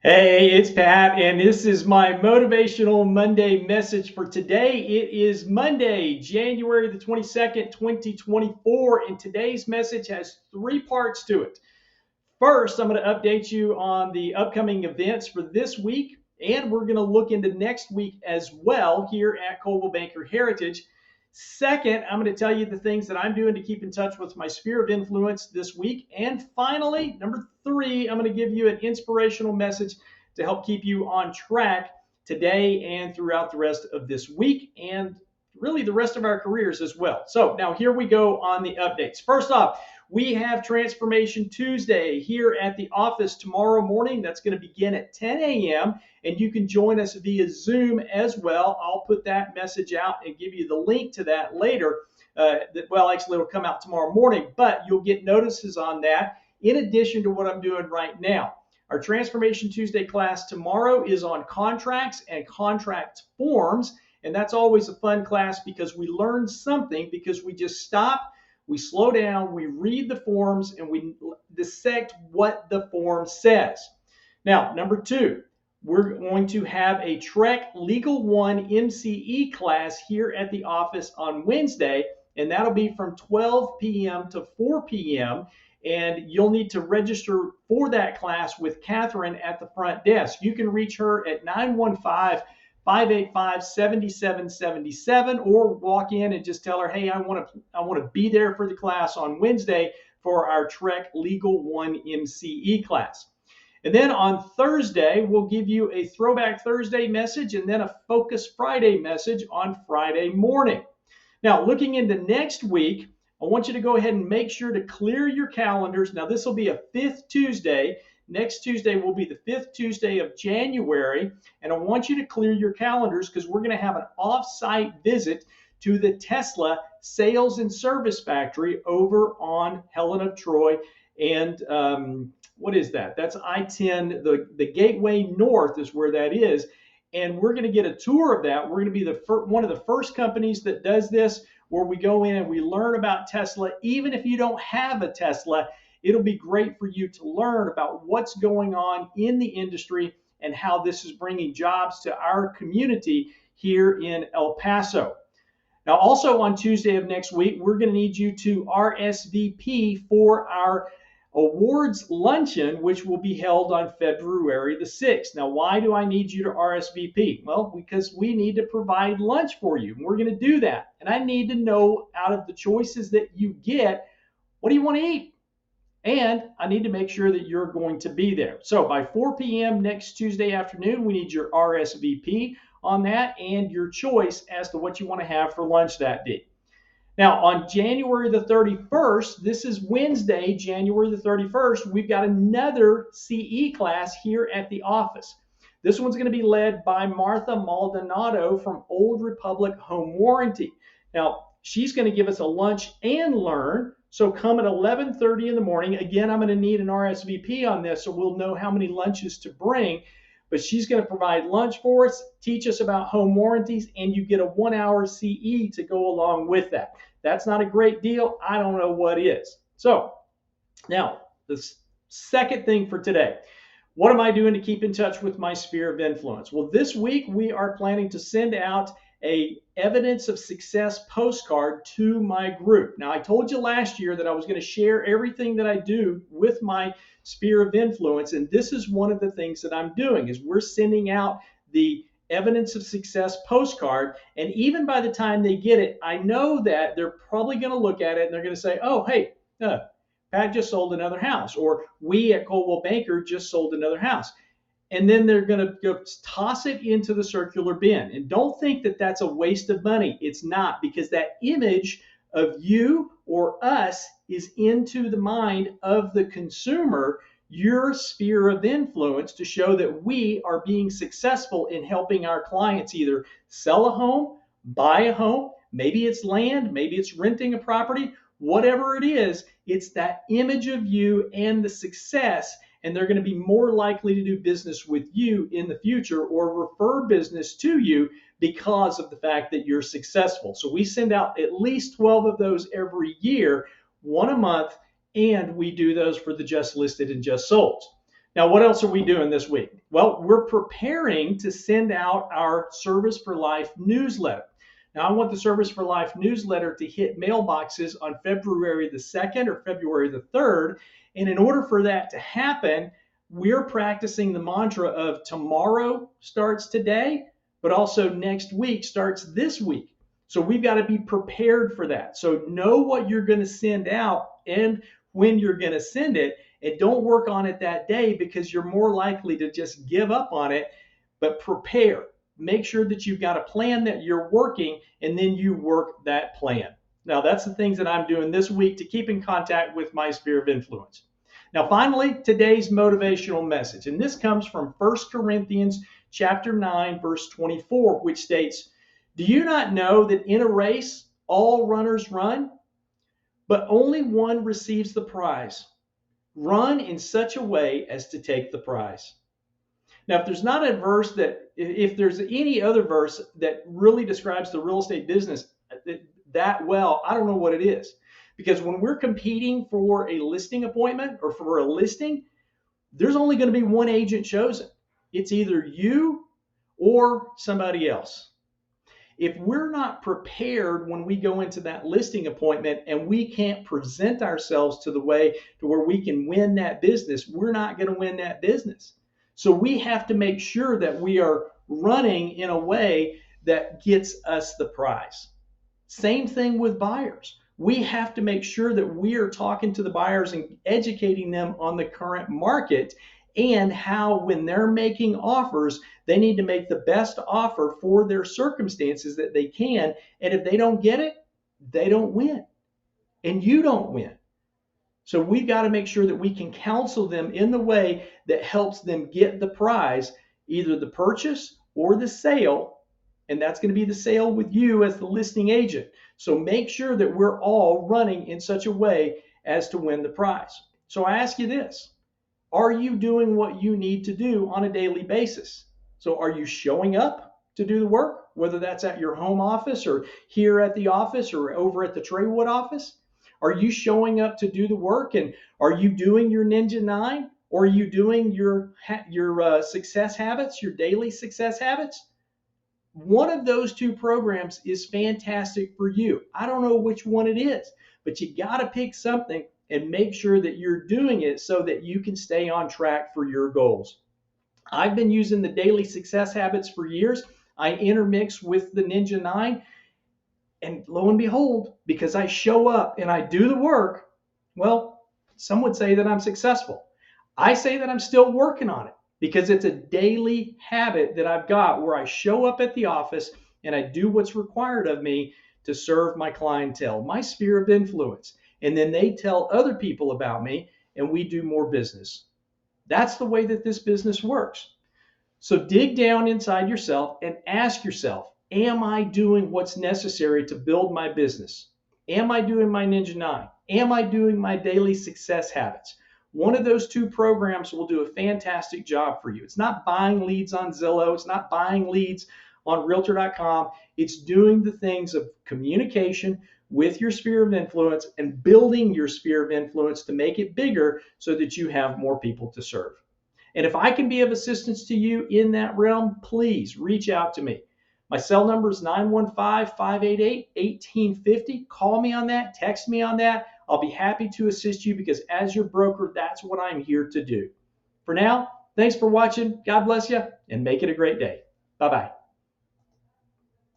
Hey, it's Pat, and this is my Motivational Monday message for today. It is Monday, January the 22nd, 2024, and today's message has three parts to it. First, I'm going to update you on the upcoming events for this week, and we're going to look into next week as well here at Coldwell Banker Heritage. Second, I'm going to tell you the things that I'm doing to keep in touch with my sphere of influence this week. And finally, number three, I'm going to give you an inspirational message to help keep you on track today and throughout the rest of this week and really the rest of our careers as well. So now here we go on the updates. First off, we have Transformation Tuesday here at the office tomorrow morning. That's going to begin at 10 a.m. and you can join us via Zoom as well. I'll put that message out and give you the link to that later. Actually, it'll come out tomorrow morning, but you'll get notices on that in addition to what I'm doing right now. Our Transformation Tuesday class tomorrow is on contracts and contract forms, and that's always a fun class because we learn something because we just stop, we slow down, we read the forms, and we dissect what the form says. Now, number two, we're going to have a TREC Legal 1 MCE class here at the office on Wednesday, and that'll be from 12 p.m. to 4 p.m. And you'll need to register for that class with Catherine at the front desk. You can reach her at 915-585-7777 or walk in and just tell her, hey, I want to be there for the class on Wednesday for our TREC Legal 1 MCE class. And then on Thursday, we'll give you a Throwback Thursday message and then a Focus Friday message on Friday morning. Now, looking into next week, I want you to go ahead and make sure to clear your calendars. Now, this will be a fifth Tuesday. Next Tuesday will be the fifth Tuesday of January. And I want you to clear your calendars because we're going to have an off-site visit to the Tesla Sales and Service Factory over on Helen of Troy. And what is that? That's I-10. The Gateway North is where that is. And we're going to get a tour of that. We're going to be one of the first companies that does this, where we go in and we learn about Tesla. Even if you don't have a Tesla, it'll be great for you to learn about what's going on in the industry and how this is bringing jobs to our community here in El Paso. Now, also on Tuesday of next week, we're going to need you to RSVP for our Awards Luncheon, which will be held on February the 6th. Now, why do I need you to RSVP? Well, because we need to provide lunch for you, and we're going to do that. And I need to know, out of the choices that you get, what do you want to eat? And I need to make sure that you're going to be there. So by 4 p.m. next Tuesday afternoon, we need your RSVP on that and your choice as to what you want to have for lunch that day. Now, on January the 31st, this is Wednesday, January the 31st, we've got another CE class here at the office. This one's going to be led by Martha Maldonado from Old Republic Home Warranty. Now, she's going to give us a lunch and learn. So come at 11:30 in the morning. Again, I'm going to need an RSVP on this so we'll know how many lunches to bring. But she's going to provide lunch for us, teach us about home warranties, and you get a 1-hour CE to go along with that. That's not a great deal. I don't know what is. So now, the second thing for today. What am I doing to keep in touch with my sphere of influence? Well, this week we are planning to send out a evidence of success postcard to my group. Now, I told you last year that I was going to share everything that I do with my sphere of influence, and this is one of the things that I'm doing is we're sending out the evidence of success postcard, and even by the time they get it, I know that they're probably going to look at it and they're going to say, oh, hey, Pat just sold another house, or we at Coldwell Banker just sold another house. And then they're going to go toss it into the circular bin. And don't think that that's a waste of money. It's not, because that image of you or us is into the mind of the consumer, your sphere of influence, to show that we are being successful in helping our clients either sell a home, buy a home, maybe it's land, maybe it's renting a property, whatever it is, it's that image of you and the success. And they're going to be more likely to do business with you in the future or refer business to you because of the fact that you're successful. So we send out at least 12 of those every year, one a month, and we do those for the just listed and just sold. Now, what else are we doing this week? Well, we're preparing to send out our Service for Life newsletter. Now, I want the Service for Life newsletter to hit mailboxes on February the 2nd or February the 3rd. And in order for that to happen, we're practicing the mantra of tomorrow starts today, but also next week starts this week. So we've got to be prepared for that. So know what you're going to send out and when you're going to send it, and don't work on it that day because you're more likely to just give up on it, but prepare. Make sure that you've got a plan that you're working, and then you work that plan. Now, that's the things that I'm doing this week to keep in contact with my sphere of influence. Now, finally, today's motivational message, and this comes from 1 Corinthians chapter 9, verse 24, which states, "Do you not know that in a race all runners run, but only one receives the prize? Run in such a way as to take the prize." Now, if there's not a verse if there's any other verse that really describes the real estate business that well, I don't know what it is. Because when we're competing for a listing appointment or for a listing, there's only going to be one agent chosen. It's either you or somebody else. If we're not prepared when we go into that listing appointment and we can't present ourselves to the way to where we can win that business, we're not going to win that business. So we have to make sure that we are running in a way that gets us the prize. Same thing with buyers. We have to make sure that we are talking to the buyers and educating them on the current market and how when they're making offers, they need to make the best offer for their circumstances that they can. And if they don't get it, they don't win. And you don't win. So we've got to make sure that we can counsel them in the way that helps them get the prize, either the purchase or the sale. And that's going to be the sale with you as the listing agent. So make sure that we're all running in such a way as to win the prize. So I ask you this. Are you doing what you need to do on a daily basis? So are you showing up to do the work, whether that's at your home office or here at the office or over at the Traywood office? Are you showing up to do the work, and are you doing your Ninja 9, or are you doing your success habits, your daily success habits? One of those two programs is fantastic for you. I don't know which one it is, but you got to pick something and make sure that you're doing it so that you can stay on track for your goals. I've been using the daily success habits for years. I intermix with the Ninja 9, and lo and behold, because I show up and I do the work, well, some would say that I'm successful. I say that I'm still working on it because it's a daily habit that I've got where I show up at the office and I do what's required of me to serve my clientele, my sphere of influence. And then they tell other people about me and we do more business. That's the way that this business works. So dig down inside yourself and ask yourself, am I doing what's necessary to build my business? Am I doing my Ninja 9? Am I doing my daily success habits? One of those two programs will do a fantastic job for you. It's not buying leads on Zillow. It's not buying leads on Realtor.com. It's doing the things of communication with your sphere of influence and building your sphere of influence to make it bigger so that you have more people to serve. And if I can be of assistance to you in that realm, please reach out to me. My cell number is 915-588-1850. Call me on that. Text me on that. I'll be happy to assist you because as your broker, that's what I'm here to do. For now, thanks for watching. God bless you and make it a great day. Bye-bye.